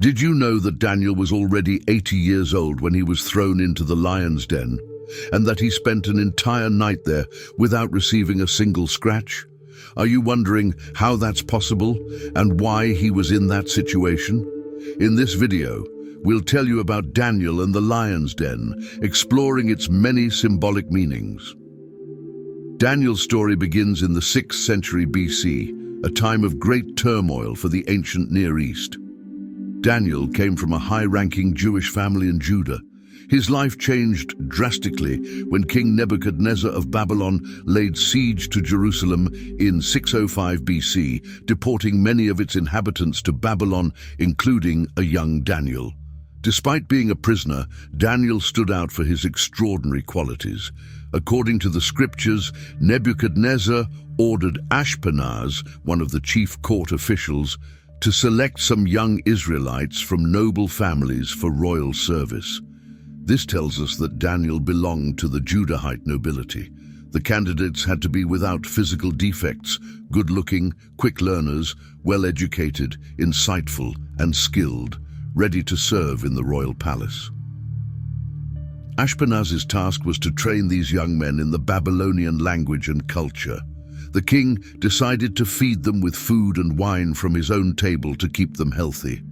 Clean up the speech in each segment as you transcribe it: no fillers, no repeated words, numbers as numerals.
Did you know that Daniel was already 80 years old when he was thrown into the lion's den, and that he spent an entire night there without receiving a single scratch? Are you wondering how that's possible and why he was in that situation? In this video, we'll tell you about Daniel and the lion's den, exploring its many symbolic meanings. Daniel's story begins in the 6th century BC, a time of great turmoil for the ancient Near East. Daniel came from a high-ranking Jewish family in Judah. His life changed drastically when King Nebuchadnezzar of Babylon laid siege to Jerusalem in 605 BC, deporting many of its inhabitants to Babylon, including a young Daniel. Despite being a prisoner, Daniel stood out for his extraordinary qualities. According to the scriptures, Nebuchadnezzar ordered Ashpenaz, one of the chief court officials, to select some young Israelites from noble families for royal service. This tells us that Daniel belonged to the Judahite nobility. The candidates had to be without physical defects, good-looking, quick learners, well-educated, insightful, and skilled, ready to serve in the royal palace. Ashpenaz's task was to train these young men in the Babylonian language and culture. The king decided to feed them with food and wine from his own table to keep them healthy.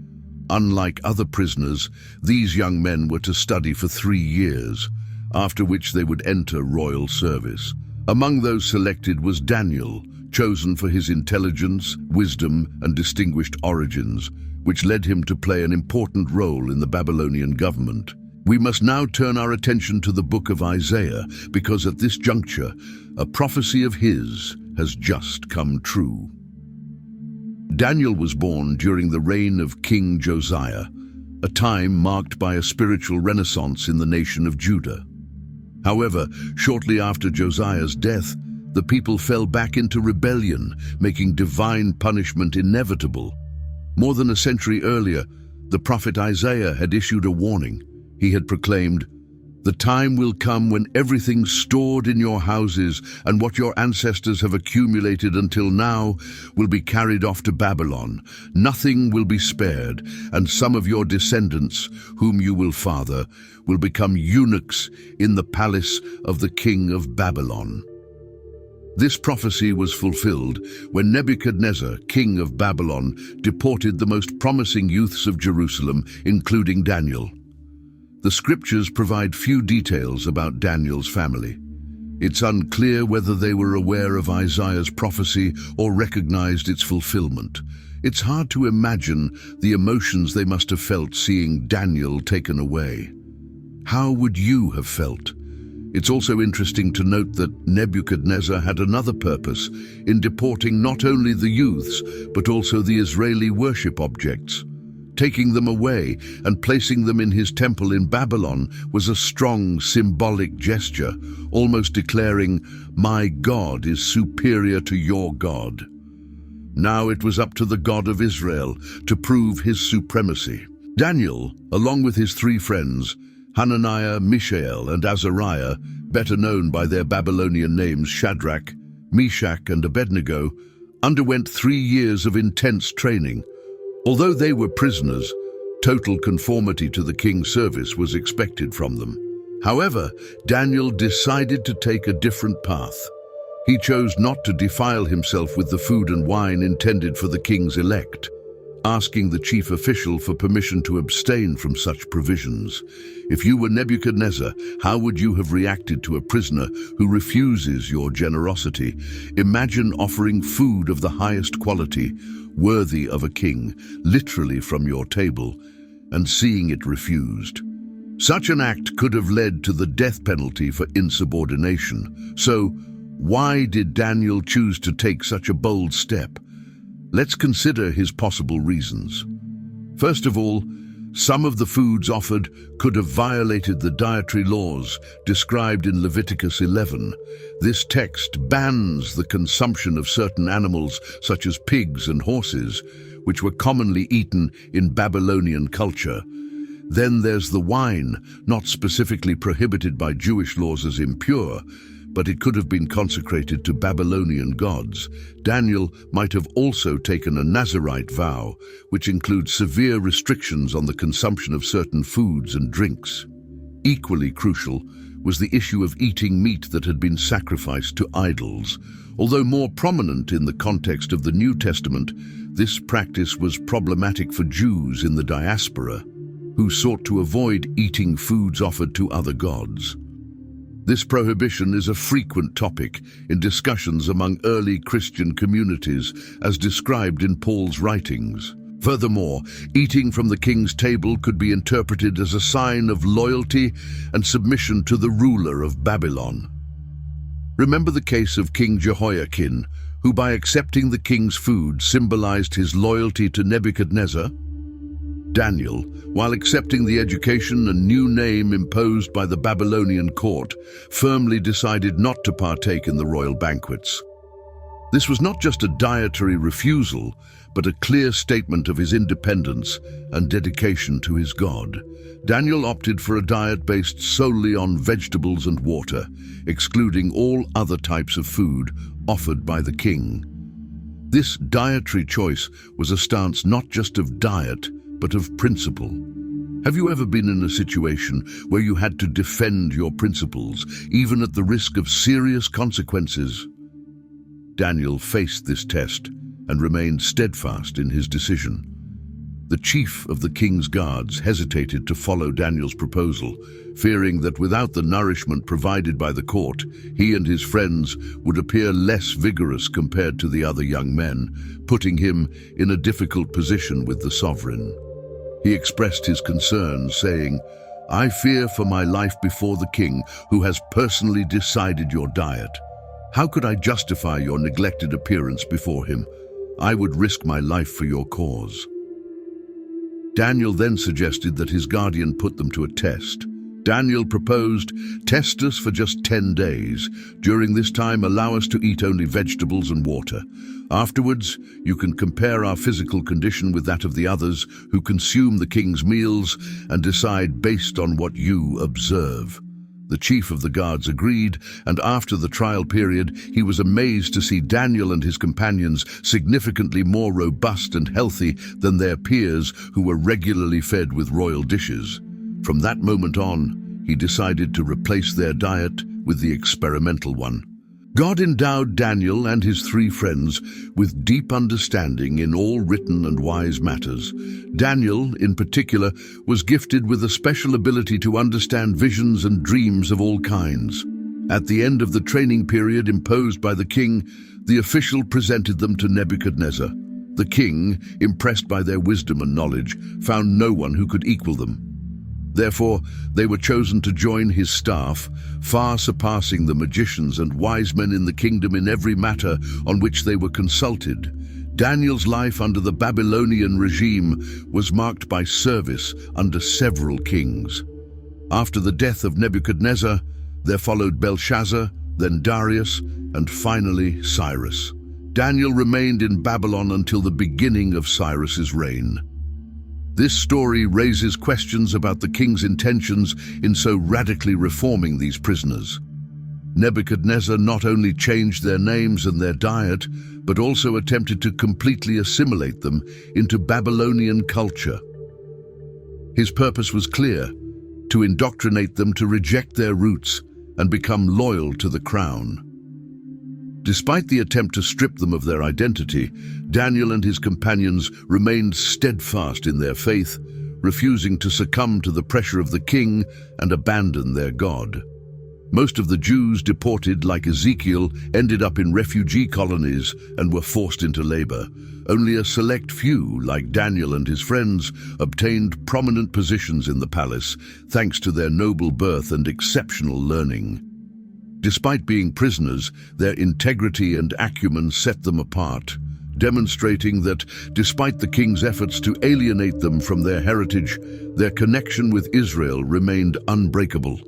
Unlike other prisoners, these young men were to study for 3 years, after which they would enter royal service. Among those selected was Daniel, chosen for his intelligence, wisdom, and distinguished origins, which led him to play an important role in the Babylonian government. We must now turn our attention to the book of Isaiah, because at this juncture, a prophecy of his has just come true. Daniel was born during the reign of King Josiah, a time marked by a spiritual renaissance in the nation of Judah. However, shortly after Josiah's death, the people fell back into rebellion, making divine punishment inevitable. More than a century earlier, the prophet Isaiah had issued a warning. He had proclaimed, "The time will come when everything stored in your houses and what your ancestors have accumulated until now will be carried off to Babylon. Nothing will be spared, and some of your descendants, whom you will father, will become eunuchs in the palace of the king of Babylon." This prophecy was fulfilled when Nebuchadnezzar, king of Babylon, deported the most promising youths of Jerusalem, including Daniel. The scriptures provide few details about Daniel's family. It's unclear whether they were aware of Isaiah's prophecy or recognized its fulfillment. It's hard to imagine the emotions they must have felt seeing Daniel taken away. How would you have felt? It's also interesting to note that Nebuchadnezzar had another purpose in deporting not only the youths, but also the Israeli worship objects. Taking them away and placing them in his temple in Babylon was a strong symbolic gesture, almost declaring, "My God is superior to your God." Now it was up to the God of Israel to prove his supremacy. Daniel, along with his 3 friends, Hananiah, Mishael, and Azariah, better known by their Babylonian names Shadrach, Meshach, and Abednego, underwent 3 years of intense training. Although they were prisoners, total conformity to the king's service was expected from them. However, Daniel decided to take a different path. He chose not to defile himself with the food and wine intended for the king's elect, asking the chief official for permission to abstain from such provisions. If you were Nebuchadnezzar, how would you have reacted to a prisoner who refuses your generosity? Imagine offering food of the highest quality, worthy of a king, literally from your table, and seeing it refused. Such an act could have led to the death penalty for insubordination. So, why did Daniel choose to take such a bold step? Let's consider his possible reasons. First of all, some of the foods offered could have violated the dietary laws described in Leviticus 11. This text bans the consumption of certain animals such as pigs and horses, which were commonly eaten in Babylonian culture. Then there's the wine, not specifically prohibited by Jewish laws as impure, but it could have been consecrated to Babylonian gods. Daniel might have also taken a Nazirite vow, which includes severe restrictions on the consumption of certain foods and drinks. Equally crucial was the issue of eating meat that had been sacrificed to idols. Although more prominent in the context of the New Testament, this practice was problematic for Jews in the diaspora, who sought to avoid eating foods offered to other gods. This prohibition is a frequent topic in discussions among early Christian communities, as described in Paul's writings. Furthermore, eating from the king's table could be interpreted as a sign of loyalty and submission to the ruler of Babylon. Remember the case of King Jehoiakim, who by accepting the king's food symbolized his loyalty to Nebuchadnezzar? Daniel, while accepting the education and new name imposed by the Babylonian court, firmly decided not to partake in the royal banquets. This was not just a dietary refusal, but a clear statement of his independence and dedication to his God. Daniel opted for a diet based solely on vegetables and water, excluding all other types of food offered by the king. This dietary choice was a stance not just of diet, but of principle. Have you ever been in a situation where you had to defend your principles, even at the risk of serious consequences? Daniel faced this test and remained steadfast in his decision. The chief of the king's guards hesitated to follow Daniel's proposal, fearing that without the nourishment provided by the court, he and his friends would appear less vigorous compared to the other young men, putting him in a difficult position with the sovereign. He expressed his concerns, saying, "I fear for my life before the king, who has personally decided your diet. How could I justify your neglected appearance before him? I would risk my life for your cause." Daniel then suggested that his guardian put them to a test. Daniel proposed, "Test us for just 10 days. During this time, allow us to eat only vegetables and water. Afterwards, you can compare our physical condition with that of the others who consume the king's meals and decide based on what you observe." The chief of the guards agreed, and after the trial period, he was amazed to see Daniel and his companions significantly more robust and healthy than their peers who were regularly fed with royal dishes. From that moment on, he decided to replace their diet with the experimental one. God endowed Daniel and his 3 friends with deep understanding in all written and wise matters. Daniel, in particular, was gifted with a special ability to understand visions and dreams of all kinds. At the end of the training period imposed by the king, the official presented them to Nebuchadnezzar. The king, impressed by their wisdom and knowledge, found no one who could equal them. Therefore, they were chosen to join his staff, far surpassing the magicians and wise men in the kingdom in every matter on which they were consulted. Daniel's life under the Babylonian regime was marked by service under several kings. After the death of Nebuchadnezzar, there followed Belshazzar, then Darius, and finally Cyrus. Daniel remained in Babylon until the beginning of Cyrus's reign. This story raises questions about the king's intentions in so radically reforming these prisoners. Nebuchadnezzar not only changed their names and their diet, but also attempted to completely assimilate them into Babylonian culture. His purpose was clear: to indoctrinate them to reject their roots and become loyal to the crown. Despite the attempt to strip them of their identity, Daniel and his companions remained steadfast in their faith, refusing to succumb to the pressure of the king and abandon their God. Most of the Jews deported, like Ezekiel, ended up in refugee colonies and were forced into labor. Only a select few, like Daniel and his friends, obtained prominent positions in the palace, thanks to their noble birth and exceptional learning. Despite being prisoners, their integrity and acumen set them apart, demonstrating that, despite the king's efforts to alienate them from their heritage, their connection with Israel remained unbreakable.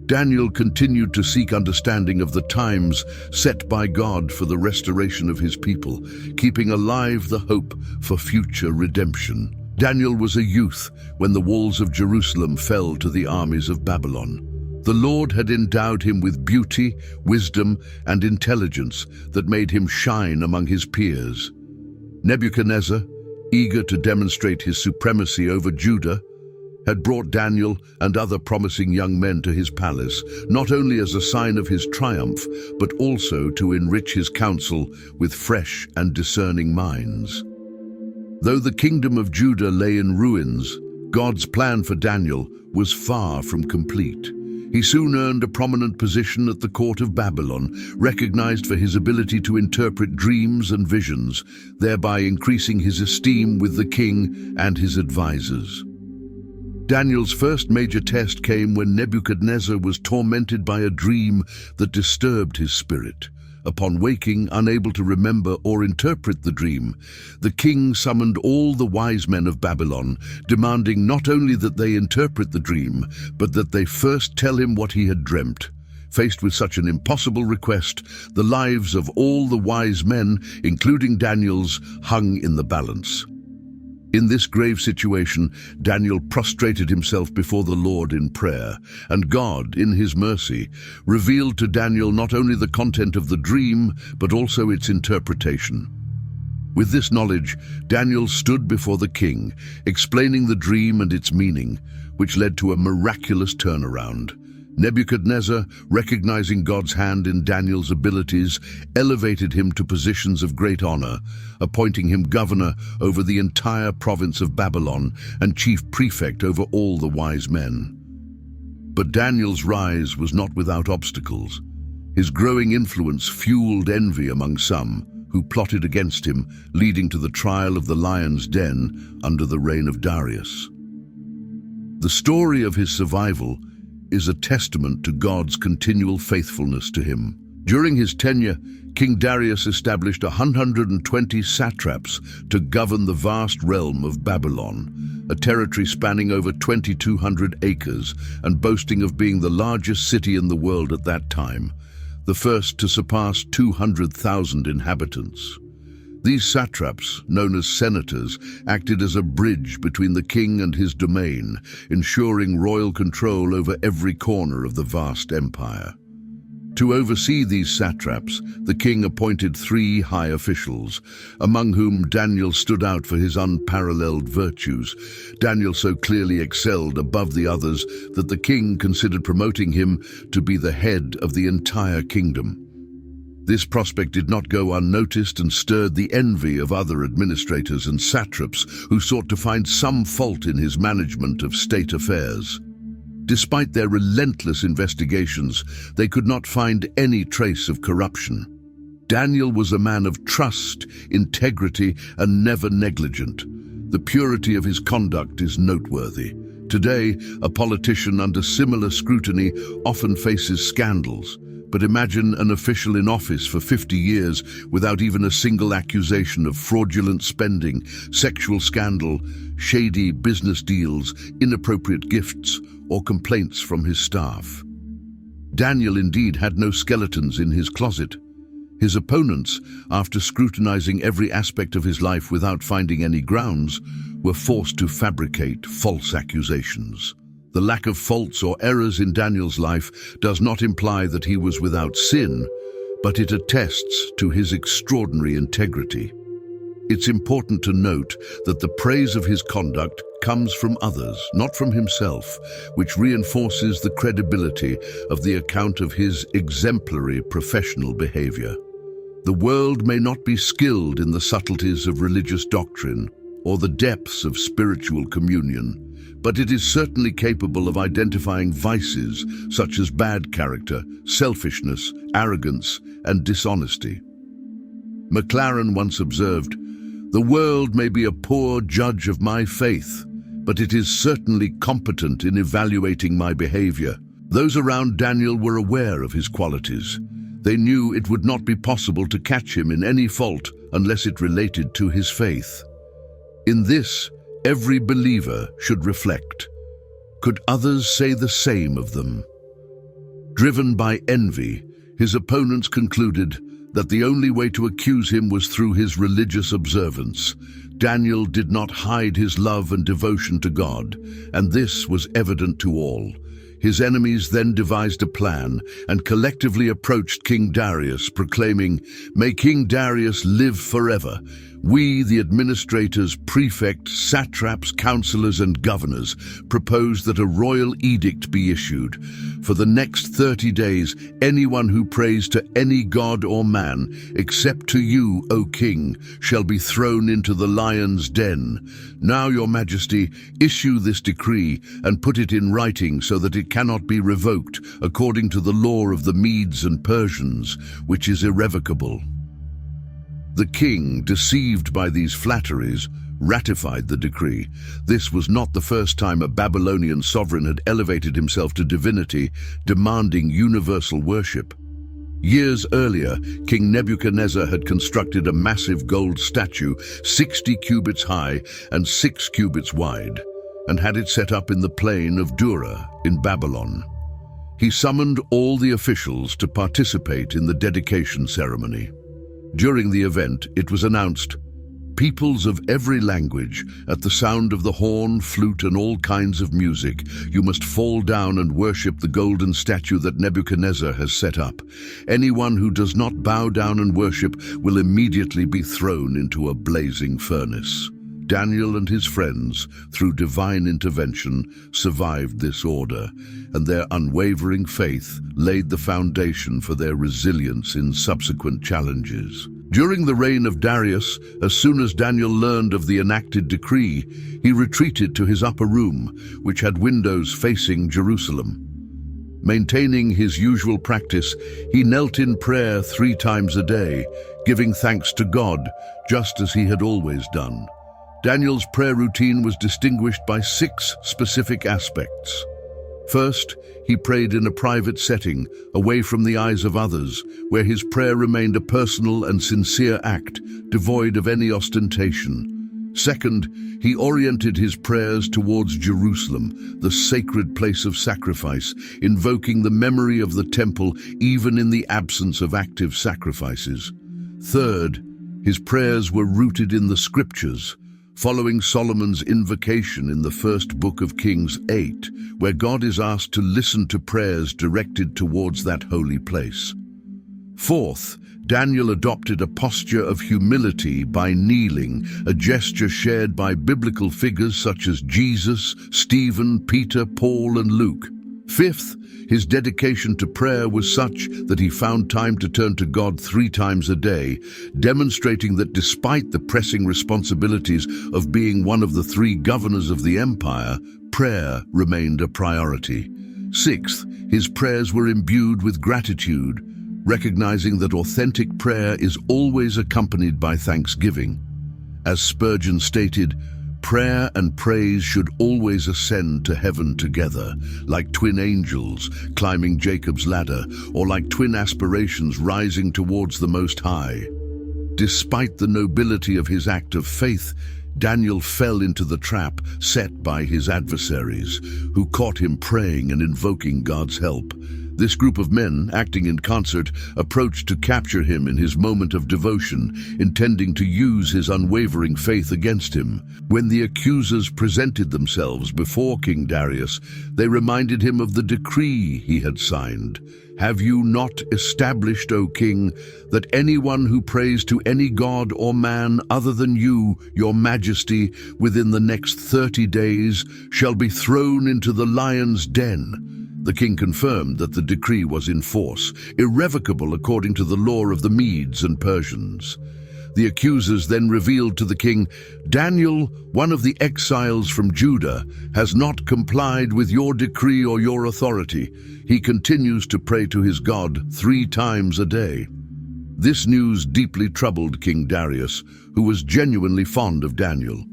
Daniel continued to seek understanding of the times set by God for the restoration of his people, keeping alive the hope for future redemption. Daniel was a youth when the walls of Jerusalem fell to the armies of Babylon. The Lord had endowed him with beauty, wisdom, and intelligence that made him shine among his peers. Nebuchadnezzar, eager to demonstrate his supremacy over Judah, had brought Daniel and other promising young men to his palace, not only as a sign of his triumph, but also to enrich his council with fresh and discerning minds. Though the kingdom of Judah lay in ruins, God's plan for Daniel was far from complete. He soon earned a prominent position at the court of Babylon, recognized for his ability to interpret dreams and visions, thereby increasing his esteem with the king and his advisors. Daniel's first major test came when Nebuchadnezzar was tormented by a dream that disturbed his spirit. Upon waking, unable to remember or interpret the dream, the king summoned all the wise men of Babylon, demanding not only that they interpret the dream, but that they first tell him what he had dreamt. Faced with such an impossible request, the lives of all the wise men, including Daniel's, hung in the balance. In this grave situation, Daniel prostrated himself before the Lord in prayer, and God, in his mercy, revealed to Daniel not only the content of the dream, but also its interpretation. With this knowledge, Daniel stood before the king, explaining the dream and its meaning, which led to a miraculous turnaround. Nebuchadnezzar, recognizing God's hand in Daniel's abilities, elevated him to positions of great honor, appointing him governor over the entire province of Babylon and chief prefect over all the wise men. But Daniel's rise was not without obstacles. His growing influence fueled envy among some, who plotted against him, leading to the trial of the lion's den under the reign of Darius. The story of his survival is a testament to God's continual faithfulness to him. During his tenure, King Darius established 120 satraps to govern the vast realm of Babylon, a territory spanning over 2,200 acres and boasting of being the largest city in the world at that time, the first to surpass 200,000 inhabitants. These satraps, known as senators, acted as a bridge between the king and his domain, ensuring royal control over every corner of the vast empire. To oversee these satraps, the king appointed 3 high officials, among whom Daniel stood out for his unparalleled virtues. Daniel so clearly excelled above the others that the king considered promoting him to be the head of the entire kingdom. This prospect did not go unnoticed and stirred the envy of other administrators and satraps who sought to find some fault in his management of state affairs. Despite their relentless investigations, they could not find any trace of corruption. Daniel was a man of trust, integrity, and never negligent. The purity of his conduct is noteworthy. Today, a politician under similar scrutiny often faces scandals. But imagine an official in office for 50 years without even a single accusation of fraudulent spending, sexual scandal, shady business deals, inappropriate gifts, or complaints from his staff. Daniel indeed had no skeletons in his closet. His opponents, after scrutinizing every aspect of his life without finding any grounds, were forced to fabricate false accusations. The lack of faults or errors in Daniel's life does not imply that he was without sin, but it attests to his extraordinary integrity. It's important to note that the praise of his conduct comes from others, not from himself, which reinforces the credibility of the account of his exemplary professional behavior. The world may not be skilled in the subtleties of religious doctrine or the depths of spiritual communion, but it is certainly capable of identifying vices such as bad character, selfishness, arrogance, and dishonesty. Maclaren once observed, "The world may be a poor judge of my faith, but it is certainly competent in evaluating my behavior." Those around Daniel were aware of his qualities. They knew it would not be possible to catch him in any fault unless it related to his faith. In this, every believer should reflect. Could others say the same of them? Driven by envy, his opponents concluded that the only way to accuse him was through his religious observance. Daniel did not hide his love and devotion to God, and this was evident to all. His enemies then devised a plan and collectively approached King Darius, proclaiming, "May King Darius live forever. We, the administrators, prefects, satraps, counselors, and governors, propose that a royal edict be issued. For the next 30 days, anyone who prays to any god or man, except to you, O king, shall be thrown into the lion's den. Now, your majesty, issue this decree and put it in writing so that it cannot be revoked, according to the law of the Medes and Persians, which is irrevocable." The king, deceived by these flatteries, ratified the decree. This was not the first time a Babylonian sovereign had elevated himself to divinity, demanding universal worship. Years earlier, King Nebuchadnezzar had constructed a massive gold statue 60 cubits high and 6 cubits wide, and had it set up in the plain of Dura in Babylon. He summoned all the officials to participate in the dedication ceremony. During the event, it was announced, "Peoples of every language, at the sound of the horn, flute, and all kinds of music, you must fall down and worship the golden statue that Nebuchadnezzar has set up. Anyone who does not bow down and worship will immediately be thrown into a blazing furnace." Daniel and his friends, through divine intervention, survived this order, and their unwavering faith laid the foundation for their resilience in subsequent challenges. During the reign of Darius, as soon as Daniel learned of the enacted decree, he retreated to his upper room, which had windows facing Jerusalem. Maintaining his usual practice, he knelt in prayer 3 times a day, giving thanks to God, just as he had always done. Daniel's prayer routine was distinguished by 6 specific aspects. First, he prayed in a private setting, away from the eyes of others, where his prayer remained a personal and sincere act, devoid of any ostentation. Second, he oriented his prayers towards Jerusalem, the sacred place of sacrifice, invoking the memory of the temple even in the absence of active sacrifices. Third, his prayers were rooted in the scriptures, following Solomon's invocation in the first book of Kings 8, where God is asked to listen to prayers directed towards that holy place. Fourth, Daniel adopted a posture of humility by kneeling, a gesture shared by biblical figures such as Jesus, Stephen, Peter, Paul, and Luke. Fifth, his dedication to prayer was such that he found time to turn to God 3 times a day, demonstrating that despite the pressing responsibilities of being one of the 3 governors of the empire, prayer remained a priority. Sixth, his prayers were imbued with gratitude, recognizing that authentic prayer is always accompanied by thanksgiving. As Spurgeon stated, prayer and praise should always ascend to heaven together, like twin angels climbing Jacob's ladder, or like twin aspirations rising towards the Most High. Despite the nobility of his act of faith, Daniel fell into the trap set by his adversaries, who caught him praying and invoking God's help. This group of men, acting in concert, approached to capture him in his moment of devotion, intending to use his unwavering faith against him. When the accusers presented themselves before King Darius, they reminded him of the decree he had signed. "Have you not established, O king, that anyone who prays to any god or man other than you, your majesty, within the next 30 days, shall be thrown into the lion's den?" The king confirmed that the decree was in force, irrevocable according to the law of the Medes and Persians. The accusers then revealed to the king, "Daniel, one of the exiles from Judah, has not complied with your decree or your authority. He continues to pray to his God 3 times a day." This news deeply troubled King Darius, who was genuinely fond of Daniel.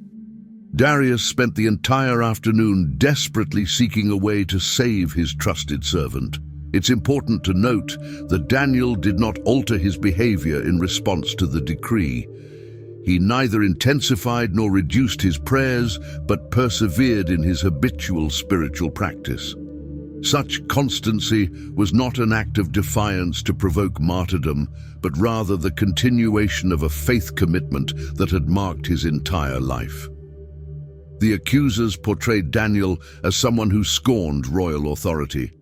Darius spent the entire afternoon desperately seeking a way to save his trusted servant. It's important to note that Daniel did not alter his behavior in response to the decree. He neither intensified nor reduced his prayers, but persevered in his habitual spiritual practice. Such constancy was not an act of defiance to provoke martyrdom, but rather the continuation of a faith commitment that had marked his entire life. The accusers portrayed Daniel as someone who scorned royal authority.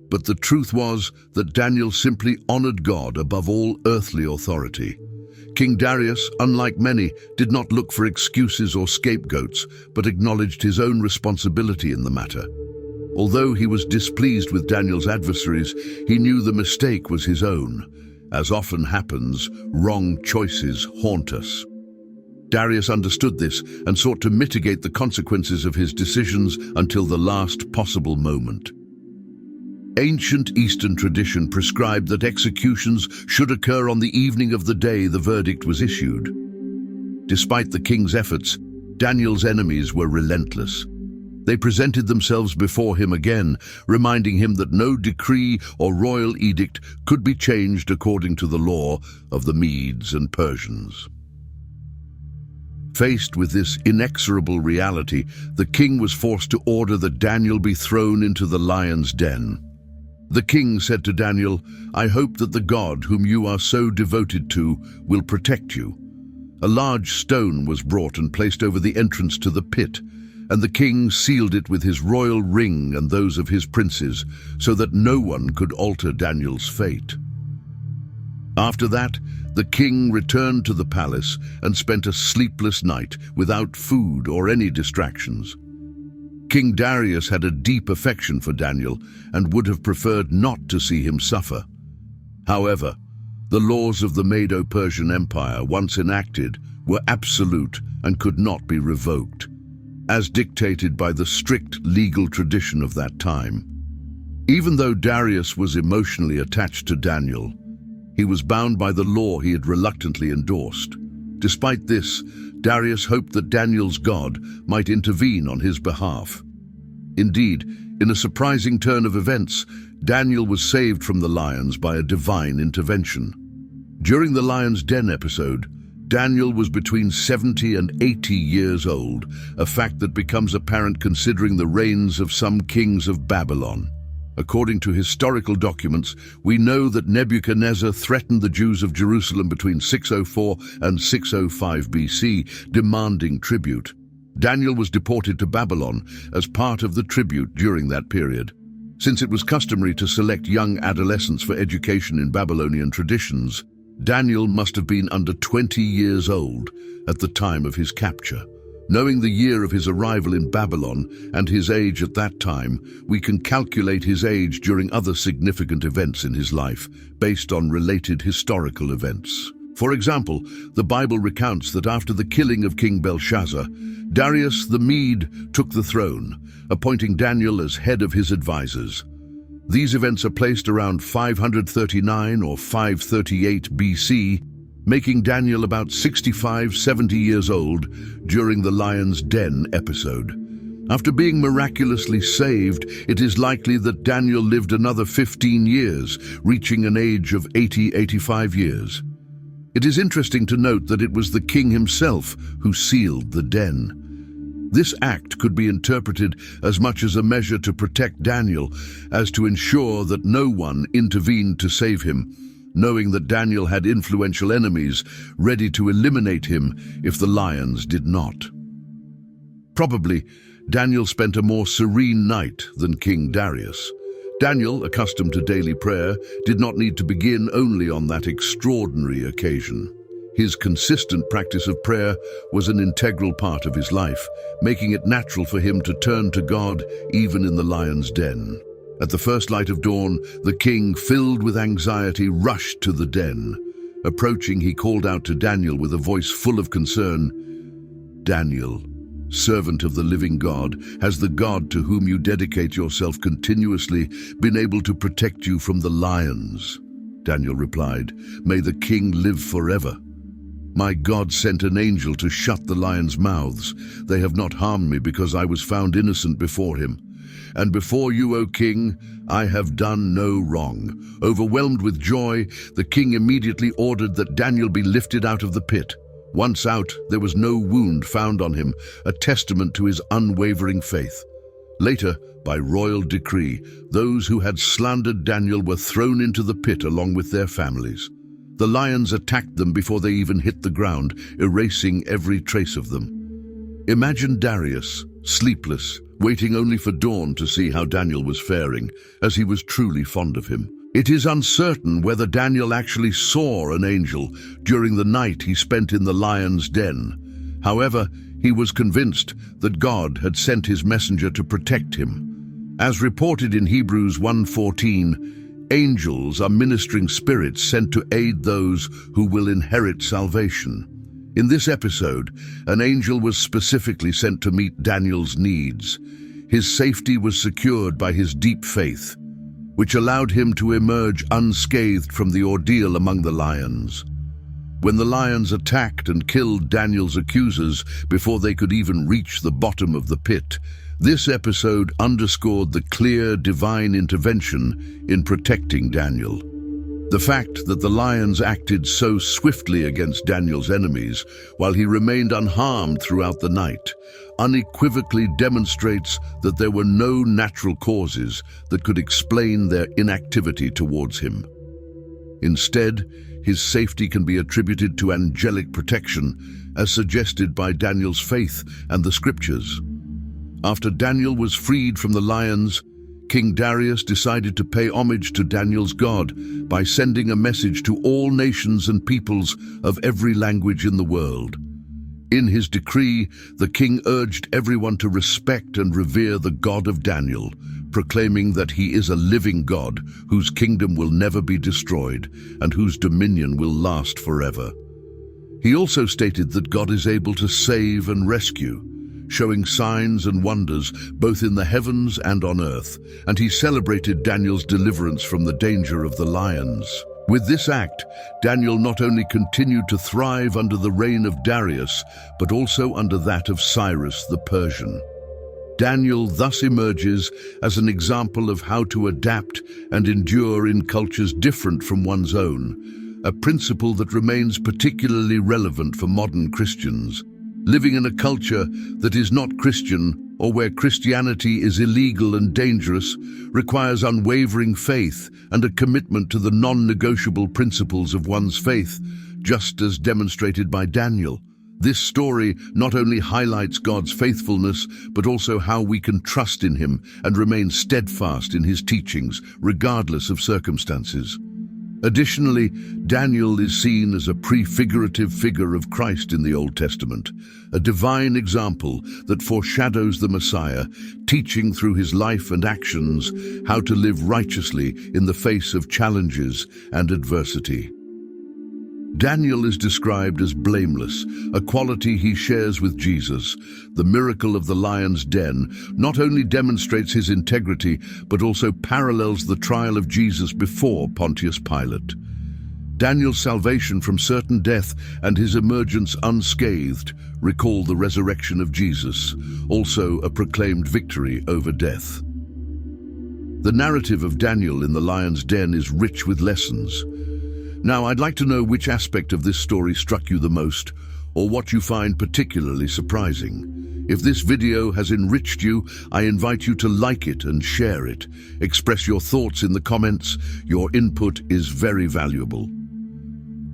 But the truth was that Daniel simply honored God above all earthly authority. King Darius, unlike many, did not look for excuses or scapegoats, but acknowledged his own responsibility in the matter. Although he was displeased with Daniel's adversaries, he knew the mistake was his own. As often happens, wrong choices haunt us. Darius understood this and sought to mitigate the consequences of his decisions until the last possible moment. Ancient Eastern tradition prescribed that executions should occur on the evening of the day the verdict was issued. Despite the king's efforts, Daniel's enemies were relentless. They presented themselves before him again, reminding him that no decree or royal edict could be changed according to the law of the Medes and Persians. Faced with this inexorable reality, the king was forced to order that Daniel be thrown into the lion's den. The king said to Daniel, "I hope that the God whom you are so devoted to will protect you." A large stone was brought and placed over the entrance to the pit, and the king sealed it with his royal ring and those of his princes, so that no one could alter Daniel's fate. After that, the king returned to the palace and spent a sleepless night without food or any distractions. King Darius had a deep affection for Daniel and would have preferred not to see him suffer. However, the laws of the Medo-Persian Empire, once enacted, were absolute and could not be revoked, as dictated by the strict legal tradition of that time. Even though Darius was emotionally attached to Daniel, he was bound by the law he had reluctantly endorsed. Despite this, Darius hoped that Daniel's God might intervene on his behalf. Indeed, in a surprising turn of events, Daniel was saved from the lions by a divine intervention. During the lion's den episode, Daniel was between 70 and 80 years old, a fact that becomes apparent considering the reigns of some kings of Babylon. According to historical documents, we know that Nebuchadnezzar threatened the Jews of Jerusalem between 604 and 605 BC, demanding tribute. Daniel was deported to Babylon as part of the tribute during that period. Since it was customary to select young adolescents for education in Babylonian traditions, Daniel must have been under 20 years old at the time of his capture. Knowing the year of his arrival in Babylon and his age at that time, we can calculate his age during other significant events in his life, based on related historical events. For example, the Bible recounts that after the killing of King Belshazzar, Darius the Mede took the throne, appointing Daniel as head of his advisors. These events are placed around 539 or 538 BC, making Daniel about 65-70 years old during the lion's den episode. After being miraculously saved, it is likely that Daniel lived another 15 years, reaching an age of 80-85 years. It is interesting to note that it was the king himself who sealed the den. This act could be interpreted as much as a measure to protect Daniel as to ensure that no one intervened to save him, knowing that Daniel had influential enemies ready to eliminate him if the lions did not. Probably, Daniel spent a more serene night than King Darius. Daniel, accustomed to daily prayer, did not need to begin only on that extraordinary occasion. His consistent practice of prayer was an integral part of his life, making it natural for him to turn to God even in the lion's den. At the first light of dawn, the king, filled with anxiety, rushed to the den. Approaching, he called out to Daniel with a voice full of concern, "Daniel, servant of the living God, has the God to whom you dedicate yourself continuously been able to protect you from the lions?" Daniel replied, "May the king live forever. My God sent an angel to shut the lions' mouths. They have not harmed me because I was found innocent before him. And before you, O king, I have done no wrong." Overwhelmed with joy, the king immediately ordered that Daniel be lifted out of the pit. Once out, there was no wound found on him, a testament to his unwavering faith. Later, by royal decree, those who had slandered Daniel were thrown into the pit along with their families. The lions attacked them before they even hit the ground, erasing every trace of them. Imagine Darius, sleepless, waiting only for dawn to see how Daniel was faring, as he was truly fond of him. It is uncertain whether Daniel actually saw an angel during the night he spent in the lion's den. However, he was convinced that God had sent his messenger to protect him. As reported in Hebrews 1:14, angels are ministering spirits sent to aid those who will inherit salvation. In this episode, an angel was specifically sent to meet Daniel's needs. His safety was secured by his deep faith, which allowed him to emerge unscathed from the ordeal among the lions. When the lions attacked and killed Daniel's accusers before they could even reach the bottom of the pit, this episode underscored the clear divine intervention in protecting Daniel. The fact that the lions acted so swiftly against Daniel's enemies while he remained unharmed throughout the night unequivocally demonstrates that there were no natural causes that could explain their inactivity towards him. Instead, his safety can be attributed to angelic protection, as suggested by Daniel's faith and the scriptures. After Daniel was freed from the lions, King Darius decided to pay homage to Daniel's God by sending a message to all nations and peoples of every language in the world. In his decree, the king urged everyone to respect and revere the God of Daniel, proclaiming that he is a living God whose kingdom will never be destroyed and whose dominion will last forever. He also stated that God is able to save and rescue, showing signs and wonders both in the heavens and on earth, and he celebrated Daniel's deliverance from the danger of the lions. With this act, Daniel not only continued to thrive under the reign of Darius, but also under that of Cyrus the Persian. Daniel thus emerges as an example of how to adapt and endure in cultures different from one's own, a principle that remains particularly relevant for modern Christians. Living in a culture that is not Christian or where Christianity is illegal and dangerous requires unwavering faith and a commitment to the non-negotiable principles of one's faith, just as demonstrated by Daniel. This story not only highlights God's faithfulness, but also how we can trust in him and remain steadfast in his teachings, regardless of circumstances. Additionally, Daniel is seen as a prefigurative figure of Christ in the Old Testament, a divine example that foreshadows the Messiah, teaching through his life and actions how to live righteously in the face of challenges and adversity. Daniel is described as blameless, a quality he shares with Jesus. The miracle of the lion's den not only demonstrates his integrity, but also parallels the trial of Jesus before Pontius Pilate. Daniel's salvation from certain death and his emergence unscathed recall the resurrection of Jesus, also a proclaimed victory over death. The narrative of Daniel in the lion's den is rich with lessons. Now, I'd like to know which aspect of this story struck you the most, or what you find particularly surprising. If this video has enriched you, I invite you to like it and share it. Express your thoughts in the comments. Your input is very valuable.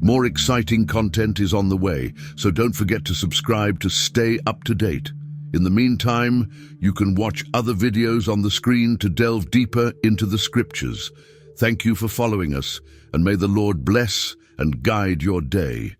More exciting content is on the way, so don't forget to subscribe to stay up to date. In the meantime, you can watch other videos on the screen to delve deeper into the scriptures. Thank you for following us, and may the Lord bless and guide your day.